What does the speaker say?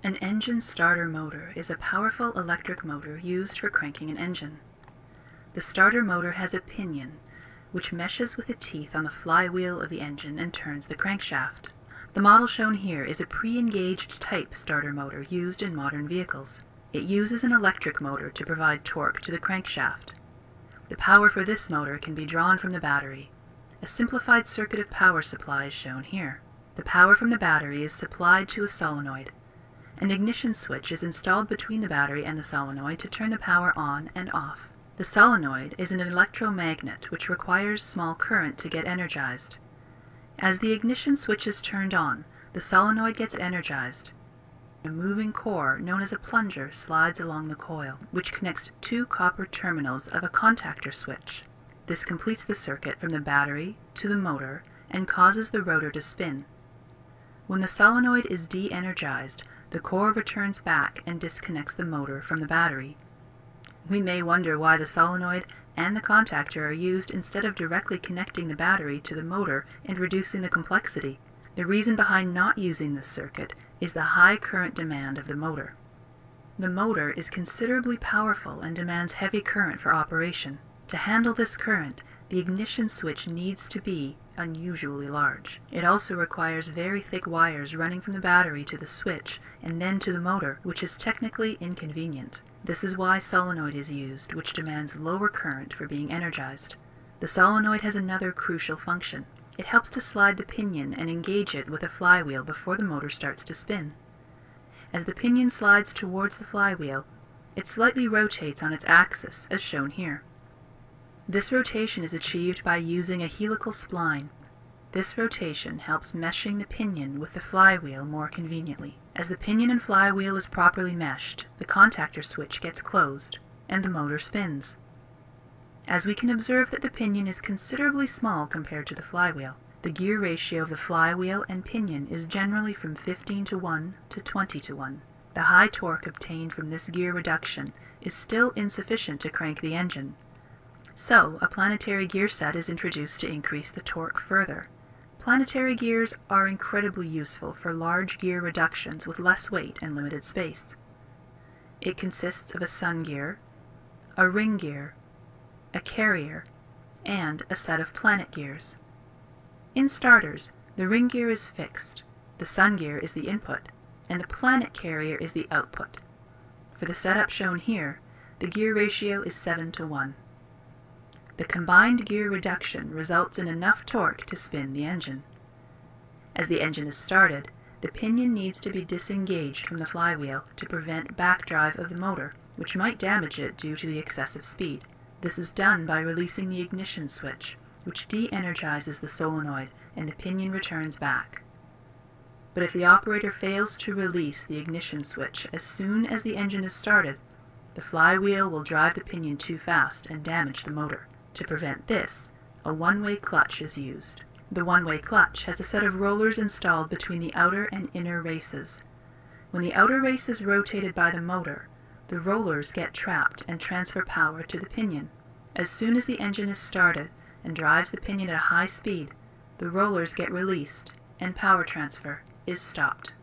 An engine starter motor is a powerful electric motor used for cranking an engine. The starter motor has a pinion, which meshes with the teeth on the flywheel of the engine and turns the crankshaft. The model shown here is a pre-engaged type starter motor used in modern vehicles. It uses an electric motor to provide torque to the crankshaft. The power for this motor can be drawn from the battery. A simplified circuit of power supply is shown here. The power from the battery is supplied to a solenoid. An ignition switch is installed between the battery and the solenoid to turn the power on and off. The solenoid is an electromagnet which requires small current to get energized. As the ignition switch is turned on, the solenoid gets energized. A moving core known as a plunger slides along the coil, which connects two copper terminals of a contactor switch. This completes the circuit from the battery to the motor and causes the rotor to spin. When the solenoid is de-energized, the core returns back and disconnects the motor from the battery. We may wonder why the solenoid and the contactor are used instead of directly connecting the battery to the motor and reducing the complexity. The reason behind not using this circuit is the high current demand of the motor. The motor is considerably powerful and demands heavy current for operation. To handle this current, the ignition switch needs to be unusually large. It also requires very thick wires running from the battery to the switch and then to the motor, which is technically inconvenient. This is why solenoid is used, which demands lower current for being energized. The solenoid has another crucial function. It helps to slide the pinion and engage it with a flywheel before the motor starts to spin. As the pinion slides towards the flywheel, it slightly rotates on its axis, as shown here. This rotation is achieved by using a helical spline. This rotation helps meshing the pinion with the flywheel more conveniently. As the pinion and flywheel is properly meshed, the contactor switch gets closed, and the motor spins. As we can observe that the pinion is considerably small compared to the flywheel, the gear ratio of the flywheel and pinion is generally from 15:1 to 20:1. The high torque obtained from this gear reduction is still insufficient to crank the engine. So, a planetary gear set is introduced to increase the torque further. Planetary gears are incredibly useful for large gear reductions with less weight and limited space. It consists of a sun gear, a ring gear, a carrier, and a set of planet gears. In starters, the ring gear is fixed, the sun gear is the input, and the planet carrier is the output. For the setup shown here, the gear ratio is 7:1. The combined gear reduction results in enough torque to spin the engine. As the engine is started, the pinion needs to be disengaged from the flywheel to prevent backdrive of the motor, which might damage it due to the excessive speed. This is done by releasing the ignition switch, which de-energizes the solenoid, and the pinion returns back. But if the operator fails to release the ignition switch as soon as the engine is started, the flywheel will drive the pinion too fast and damage the motor. To prevent this, a one-way clutch is used. The one-way clutch has a set of rollers installed between the outer and inner races. When the outer race is rotated by the motor, the rollers get trapped and transfer power to the pinion. As soon as the engine is started and drives the pinion at a high speed, the rollers get released and power transfer is stopped.